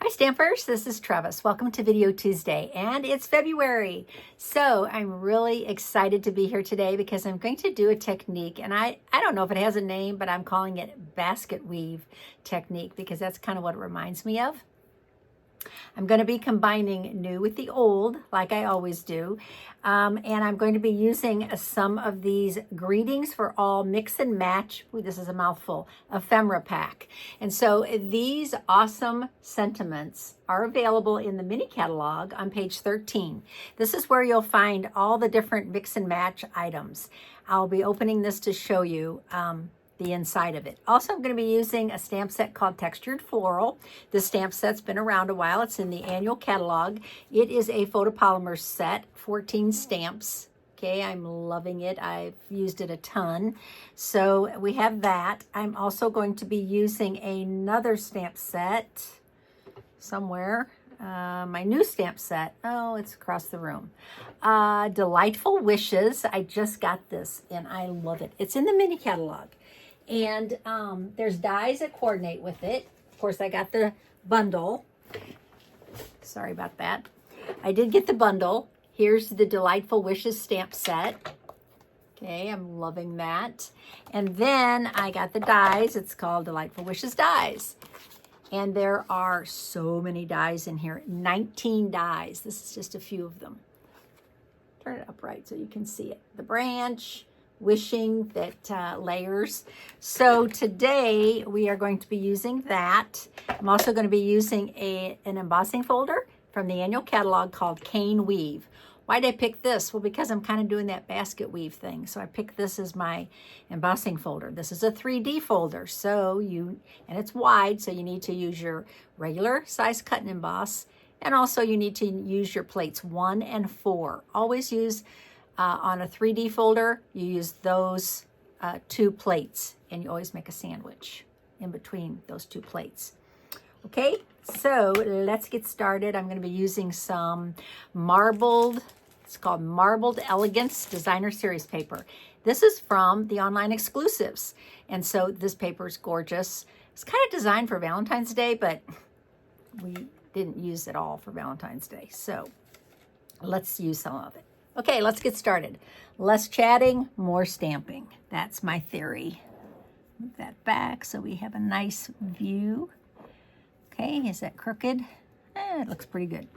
Hi Stampers, this is Trevis. Welcome to Video Tuesday, and it's February. So I'm really excited to be here today because I'm going to do a technique, and I don't know if it has a name, but I'm calling it basket weave technique because that's kind of what it reminds me of. I'm going to be combining new with the old, like I always do. And I'm going to be using some of these Greetings for All Mix and Match, ooh, this is a mouthful, ephemera pack. And so these awesome sentiments are available in the mini catalog on page 13. This is where you'll find all the different mix and match items. I'll be opening this to show you the inside of it. Also, I'm going to be using a stamp set called Textured Floral. This stamp set's been around a while. It's in the annual catalog. It is a photopolymer set, 14 stamps. Okay, I'm loving it. I've used it a ton. So we have that. I'm also going to be using another stamp set somewhere. My new stamp set. Oh, it's across the room. Delightful Wishes. I just got this and I love it. It's in the mini catalog. And there's dies that coordinate with it. Of course, I got the bundle. Sorry about that. I did get the bundle. Here's the Delightful Wishes stamp set. Okay, I'm loving that. And then I got the dies. It's called Delightful Wishes Dies. And there are so many dies in here. 19 dies. This is just a few of them. Turn it upright so you can see it. The branch, wishing, that layers. So today we are going to be using that. I'm also going to be using an embossing folder from the annual catalog called Cane Weave. Why did I pick this? Well, because I'm kind of doing that basket weave thing. So I picked this as my embossing folder. This is a 3D folder. And it's wide, so you need to use your regular size cut and emboss. And also you need to use your plates 1 and 4. Always use on a 3D folder, you use those 2 plates, and you always make a sandwich in between those 2 plates. Okay, so let's get started. I'm going to be using some marbled, it's called Marbled Elegance Designer Series paper. This is from the online exclusives, and so this paper is gorgeous. It's kind of designed for Valentine's Day, but we didn't use it all for Valentine's Day, so let's use some of it. Okay, let's get started. Less chatting, more stamping. That's my theory. Move that back so we have a nice view. Okay, is that crooked? It looks pretty good.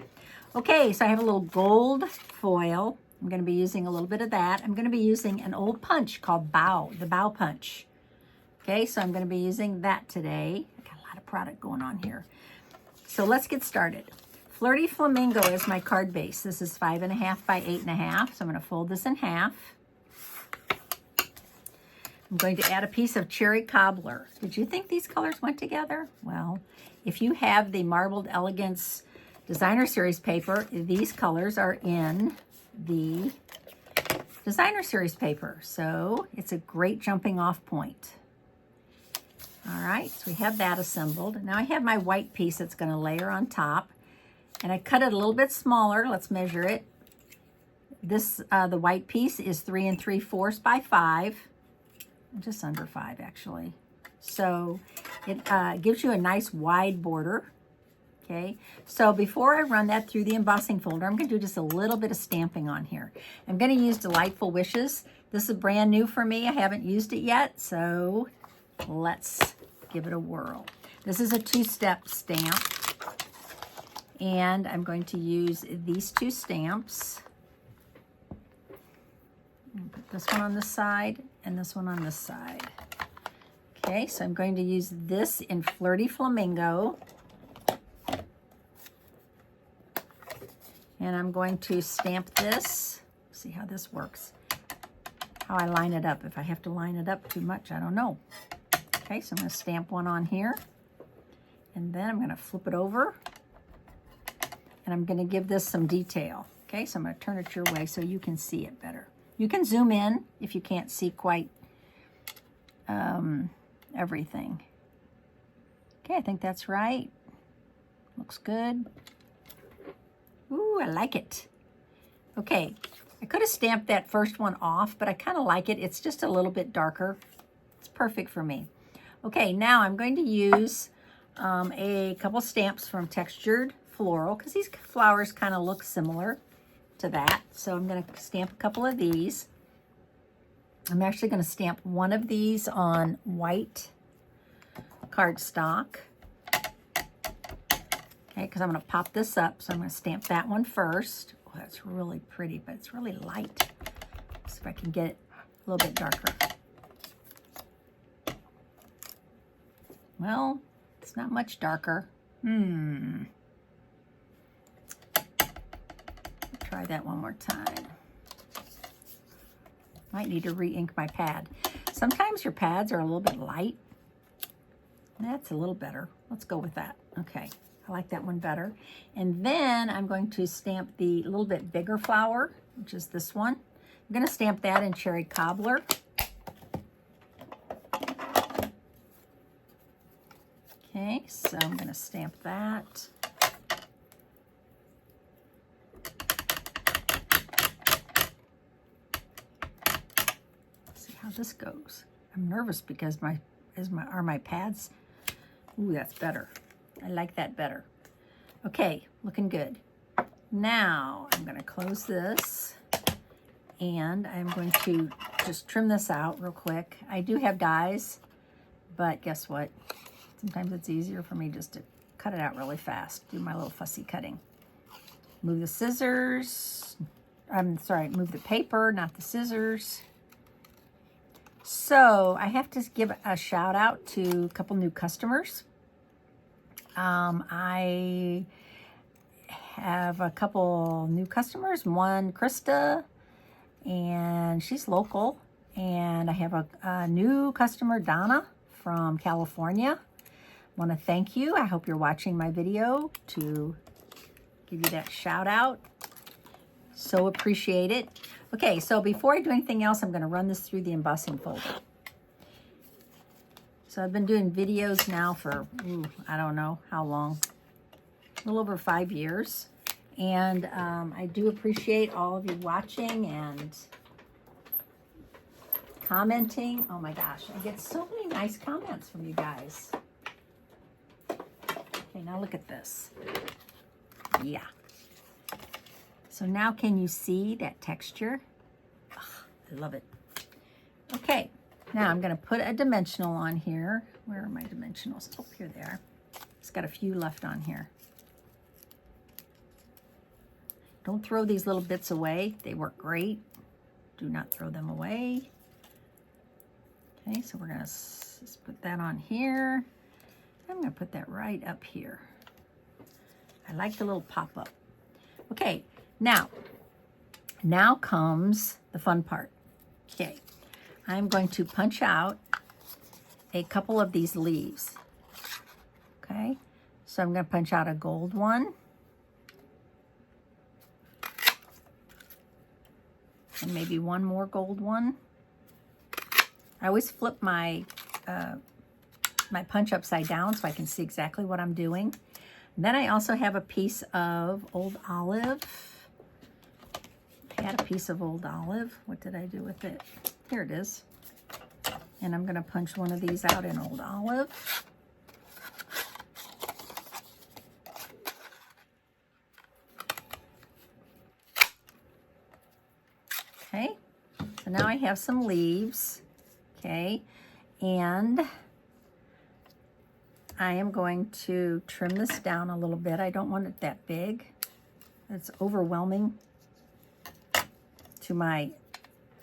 Okay, so I have a little gold foil. I'm going to be using a little bit of that. I'm going to be using an old punch called Bough, the Bough punch. Okay, so I'm going to be using that today. I got a lot of product going on here. So let's get started. Flirty Flamingo is my card base. This is 5.5 by 8.5. So I'm going to fold this in half. I'm going to add a piece of Cherry Cobbler. Did you think these colors went together? Well, if you have the Marbled Elegance Designer Series paper, these colors are in the Designer Series paper. So it's a great jumping off point. All right, so we have that assembled. Now I have my white piece that's going to layer on top. And I cut it a little bit smaller. Let's measure it. This, the white piece is 3 3/4 by 5. Just under 5, actually. So it gives you a nice wide border. Okay. So before I run that through the embossing folder, I'm going to do just a little bit of stamping on here. I'm going to use Delightful Wishes. This is brand new for me. I haven't used it yet. So let's give it a whirl. This is a 2-step stamp. And I'm going to use these 2 stamps. Put this one on this side and this one on this side. Okay, so I'm going to use this in Flirty Flamingo. And I'm going to stamp this. See how this works. How I line it up. If I have to line it up too much, I don't know. Okay, so I'm going to stamp one on here. And then I'm going to flip it over. And I'm going to give this some detail. Okay, so I'm going to turn it your way so you can see it better. You can zoom in if you can't see quite everything. Okay, I think that's right. Looks good. Ooh, I like it. Okay, I could have stamped that first one off, but I kind of like it. It's just a little bit darker. It's perfect for me. Okay, now I'm going to use a couple stamps from Textured Floral, because these flowers kind of look similar to that. So I'm going to stamp a couple of these. I'm actually going to stamp one of these on white cardstock. Okay, because I'm going to pop this up. So I'm going to stamp that one first. Oh, that's really pretty, but it's really light. Let's see if I can get it a little bit darker. Well, it's not much darker. Try that one more time. Might need to re-ink my pad. Sometimes your pads are a little bit light. That's a little better. Let's go with that. Okay, I like that one better. And then I'm going to stamp the little bit bigger flower, which is this one. I'm going to stamp that in Cherry Cobbler. Okay, so I'm going to stamp that. See how this goes. I'm nervous because my pads. Ooh, that's better. I like that better. Okay, looking good. Now I'm going to close this and I'm going to just trim this out real quick. I do have dies, but guess what? Sometimes it's easier for me just to cut it out really fast. Do my little fussy cutting. Move the scissors. I'm sorry, move the paper, not the scissors. So I have to give a shout out to a couple new customers. I have a couple new customers. One, Krista, and she's local. And I have a new customer, Donna, from California. Want to thank you. I hope you're watching my video to give you that shout out. So appreciate it. Okay, so before I do anything else, I'm going to run this through the embossing folder. So I've been doing videos now for, I don't know how long, a little over 5 years. And I do appreciate all of you watching and commenting. Oh my gosh, I get so many nice comments from you guys. Okay, now look at this. Yeah. So now can you see that texture? Oh, I love it. Okay, now I'm going to put a dimensional on here. Where are my dimensionals? Oh, here they are. It's got a few left on here. Don't throw these little bits away. They work great. Do not throw them away. Okay, so we're going to just put that on here. I'm going to put that right up here. I like the little pop-up. Okay, now comes the fun part. Okay, I'm going to punch out a couple of these leaves. Okay, so I'm going to punch out a gold one. And maybe one more gold one. I always flip my my punch upside down so I can see exactly what I'm doing. And then I also have a piece of old olive. I had a piece of old olive. What did I do with it? Here it is. And I'm going to punch one of these out in old olive. Okay, so now I have some leaves. Okay, and I am going to trim this down a little bit. I don't want it that big. It's overwhelming to my,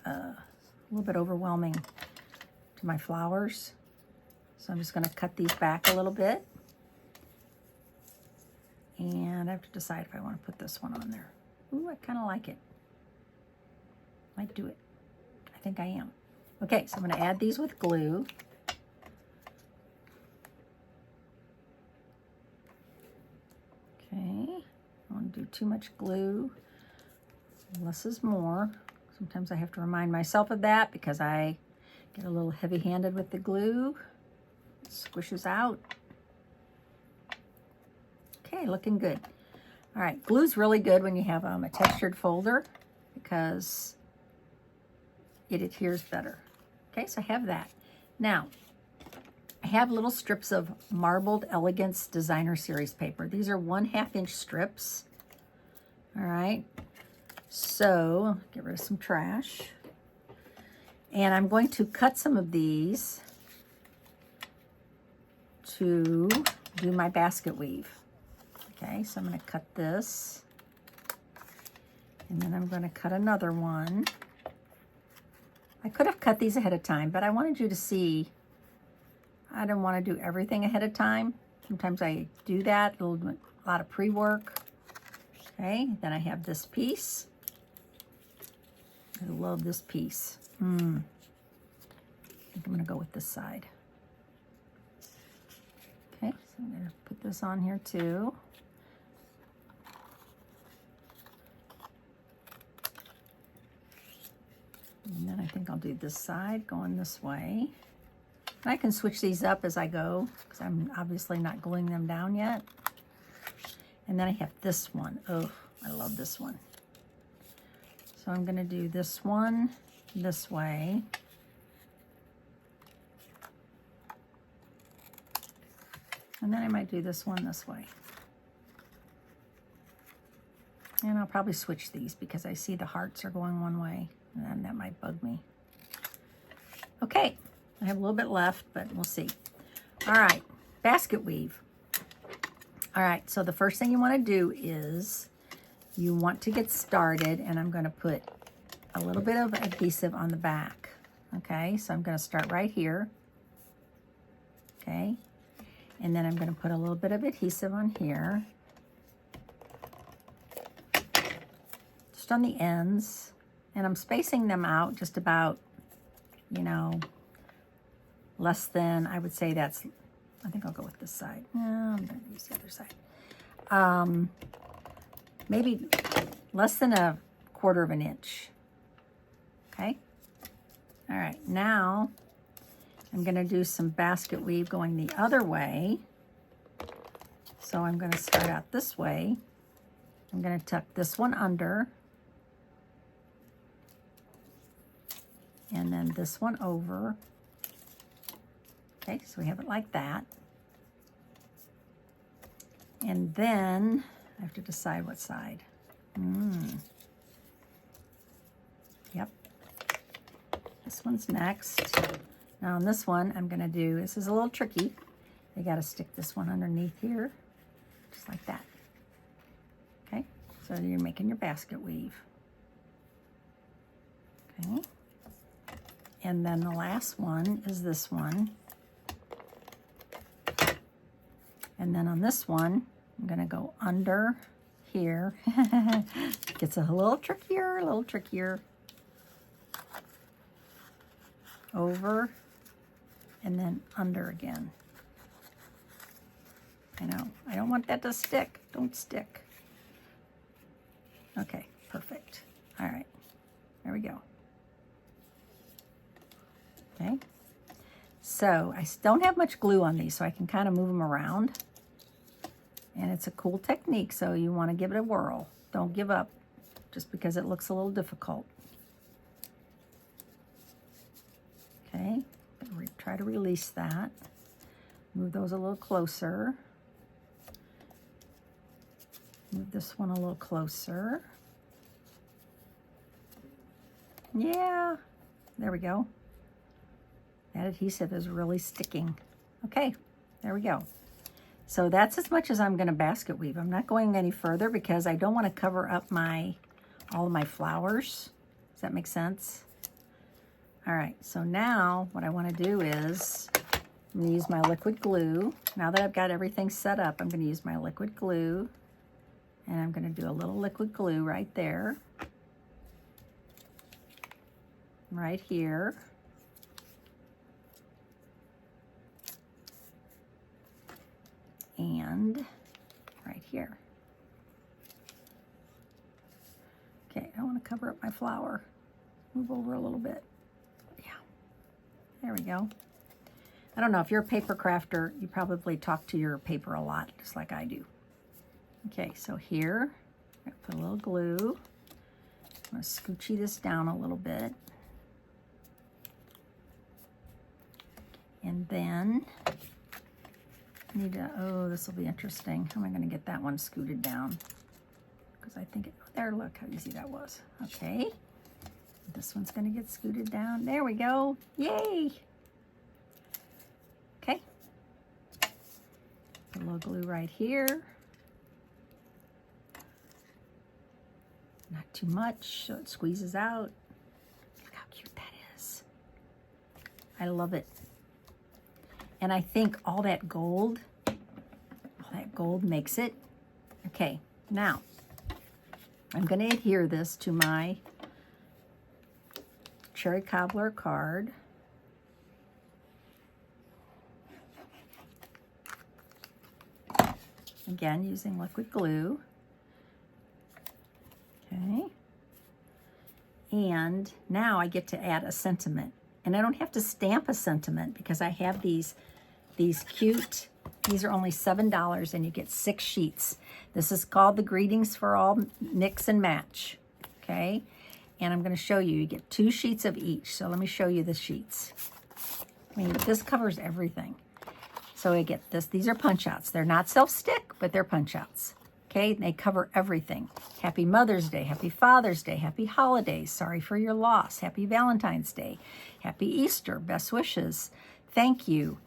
a little bit overwhelming to my flowers. So I'm just going to cut these back a little bit. And I have to decide if I want to put this one on there. Ooh, I kind of like it. Might do it. I think I am. Okay, so I'm going to add these with glue. Okay, I don't want to do too much glue. Less is more. Sometimes I have to remind myself of that because I get a little heavy-handed with the glue. It squishes out. Okay, looking good. All right, glue's really good when you have a textured folder because it adheres better. Okay, so I have that. Now, I have little strips of marbled Elegance Designer Series paper. These are 1/2 inch strips. All right. So get rid of some trash. And I'm going to cut some of these to do my basket weave. Okay, so I'm going to cut this. And then I'm going to cut another one. I could have cut these ahead of time, but I wanted you to see. I don't want to do everything ahead of time. Sometimes I do that, a lot of pre-work. Okay, then I have this piece. I love this piece. I think I'm going to go with this side. Okay, so I'm going to put this on here too. And then I think I'll do this side going this way. And I can switch these up as I go because I'm obviously not gluing them down yet. And then I have this one. Oh, I love this one. So I'm going to do this one this way. And then I might do this one this way. And I'll probably switch these because I see the hearts are going one way. And that might bug me. Okay, I have a little bit left, but we'll see. All right, basket weave. All right, so the first thing you want to do is you want to get started, and I'm going to put a little bit of adhesive on the back. Okay, so I'm going to start right here. Okay, and then I'm going to put a little bit of adhesive on here. Just on the ends. And I'm spacing them out just about, you know, less than, I would say that's, I think I'll go with this side. No, I'm going to use the other side. Maybe less than 1/4 of an inch. Okay. All right. Now I'm going to do some basket weave going the other way. So I'm going to start out this way. I'm going to tuck this one under. And then this one over. Okay, so we have it like that. And then I have to decide what side. Yep. This one's next. Now on this one, I'm gonna do, this is a little tricky. You gotta stick this one underneath here, just like that. Okay, so you're making your basket weave. Okay. And then the last one is this one. And then on this one, I'm gonna go under here. Gets a little trickier, Over, and then under again. I know, I don't want that to stick. Don't stick. Okay, perfect. All right, there we go. Okay, so I don't have much glue on these, so I can kind of move them around. And it's a cool technique, so you want to give it a whirl. Don't give up just because it looks a little difficult. Okay, try to release that. Move those a little closer. Move this one a little closer. Yeah, there we go. That adhesive is really sticking. Okay, there we go. So that's as much as I'm going to basket weave. I'm not going any further because I don't want to cover up all of my flowers. Does that make sense? All right, so now what I want to do is I'm going to use my liquid glue. Now that I've got everything set up, I'm going to use my liquid glue. And I'm going to do a little liquid glue right there. Right here. And right here. Okay, I don't want to cover up my flower. Move over a little bit. Yeah, there we go. I don't know, if you're a paper crafter, you probably talk to your paper a lot, just like I do. Okay, so here, I'm going to put a little glue. I'm going to scoochy this down a little bit. And then I need to, oh, this will be interesting. How am I going to get that one scooted down? Because I think, there, look how easy that was. Okay. This one's going to get scooted down. There we go. Yay. Okay. Put a little glue right here. Not too much, so it squeezes out. Look how cute that is. I love it. And I think all that gold makes it. Okay, now I'm going to adhere this to my cherry cobbler card. Again, using liquid glue. Okay. And now I get to add a sentiment. And I don't have to stamp a sentiment because I have these cute, these are only $7 and you get 6 sheets. This is called the Greetings for All Mix and Match. Okay. And I'm going to show you, you get 2 sheets of each. So let me show you the sheets. I mean, this covers everything. So I get this, these are punch outs. They're not self-stick, but they're punch outs. Okay, they cover everything. Happy Mother's Day, Happy Father's Day, Happy Holidays, sorry for your loss, Happy Valentine's Day, Happy Easter, best wishes, thank you,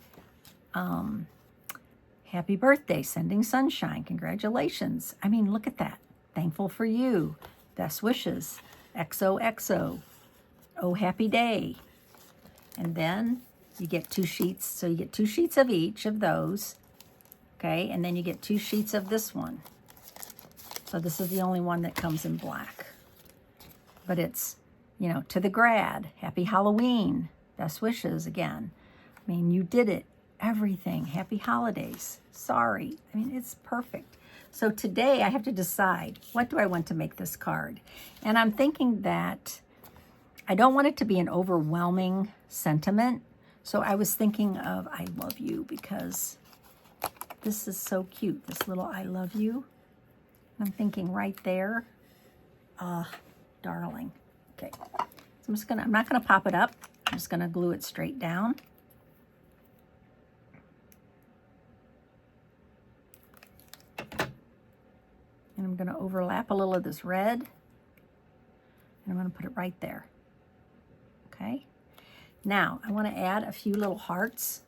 happy birthday, sending sunshine, congratulations. I mean, look at that. Thankful for you, best wishes, XOXO, oh happy day. And then you get 2 sheets, so you get 2 sheets of each of those, okay, and then you get 2 sheets of this one. So this is the only one that comes in black. But it's, you know, to the grad, happy Halloween, best wishes again. I mean, you did it, everything, happy holidays, sorry. I mean, it's perfect. So today I have to decide, what do I want to make this card? And I'm thinking that I don't want it to be an overwhelming sentiment. So I was thinking of I love you because this is so cute, this little I love you. I'm thinking right there, darling. Okay, so I'm not gonna pop it up. I'm just gonna glue it straight down. And I'm gonna overlap a little of this red. And I'm gonna put it right there. Okay, now I wanna add a few little hearts.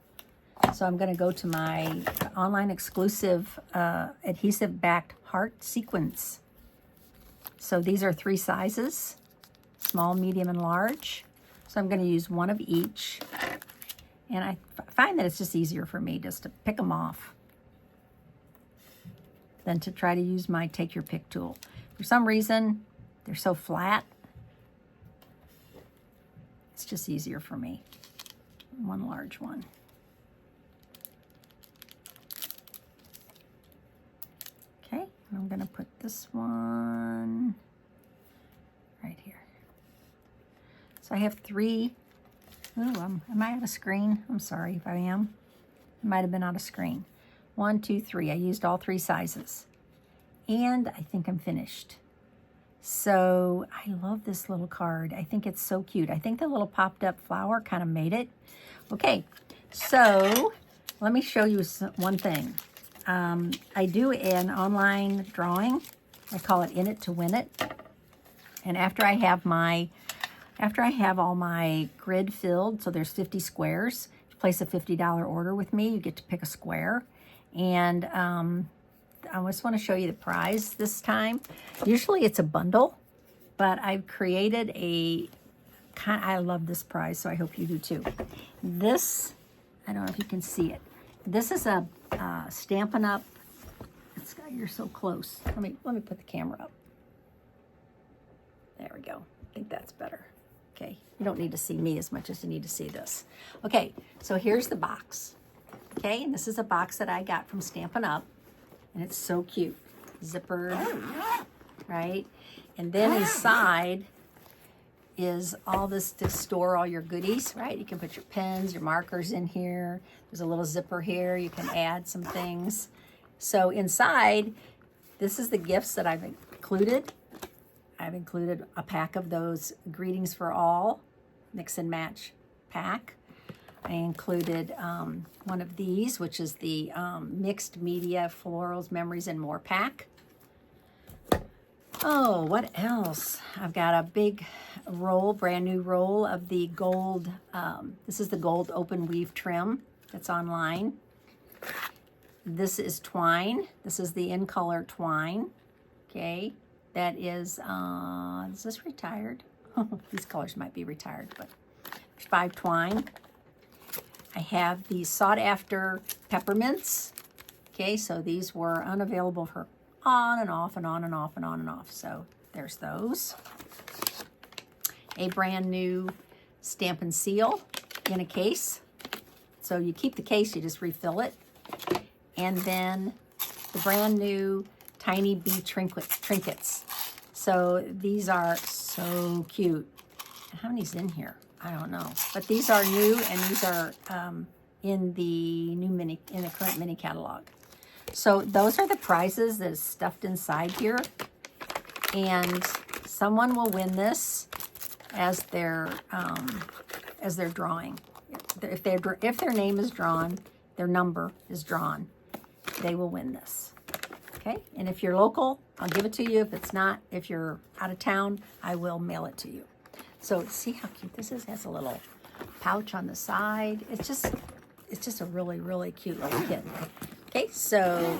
So I'm going to go to my online exclusive Adhesive-Backed Heart Sequins. So these are 3 sizes, small, medium, and large. So I'm going to use 1 of each. And I find that it's just easier for me just to pick them off than to try to use my take your pick tool. For some reason, they're so flat. It's just easier for me. 1 large one. I'm going to put this one right here. So I have 3. Ooh, am I out of screen? I'm sorry if I am. I might have been out of screen. 1, 2, 3. I used all 3 sizes. And I think I'm finished. So I love this little card. I think it's so cute. I think the little popped up flower kind of made it. Okay, so let me show you one thing. I do an online drawing. I call it In It to Win It. And after I have all my grid filled, so there's 50 squares, if you place a $50 order with me, you get to pick a square. And I just want to show you the prize this time. Usually it's a bundle, but I've created I love this prize, so I hope you do too. This, I don't know if you can see it. This is a Stampin' Up. You're so close. Let me put the camera up. There we go. I think that's better. Okay, you don't need to see me as much as you need to see this. Okay, so here's the box. Okay, and this is a box that I got from Stampin' Up, and it's so cute. Zippered, right? And then inside is all this to store all your goodies, right? You can put your pens, your markers in here. There's a little zipper here. You can add some things. So inside, this is the gifts that I've included. I've included a pack of those Greetings for All Mix and Match pack. I included one of these, which is the Mixed Media Florals, Memories, and More pack. Oh, what else? I've got a big roll, brand new roll of the gold. This is the gold open weave trim that's online. This is twine. This is the in color twine. Okay, that is this retired? These colors might be retired, but 5 twine. I have the sought after peppermints. Okay, so these were unavailable for on and off and on and off and on and off. So there's those. A brand new Stampin' Seal in a case. So you keep the case, you just refill it. And then the brand new Tiny Bee trinkets. So these are so cute. How many's in here? I don't know. But these are new, and these are in the current mini catalog. So those are the prizes that is stuffed inside here. And someone will win this as their drawing. If their name is drawn, their number is drawn, they will win this. Okay, and if you're local, I'll give it to you. If it's not, if you're out of town, I will mail it to you. So see how cute this is? It has a little pouch on the side. It's just a really, really cute little kit. Okay, so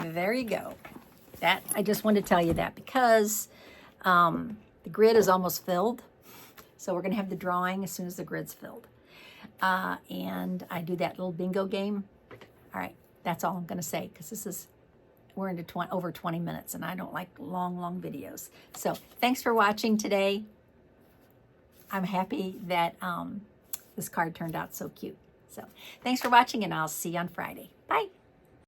there you go. That I just wanted to tell you that because the grid is almost filled. So we're gonna have the drawing as soon as the grid's filled. And I do that little bingo game. All right, that's all I'm gonna say because we're into over 20 minutes and I don't like long videos. So thanks for watching today. I'm happy that this card turned out so cute. So thanks for watching and I'll see you on Friday. Bye.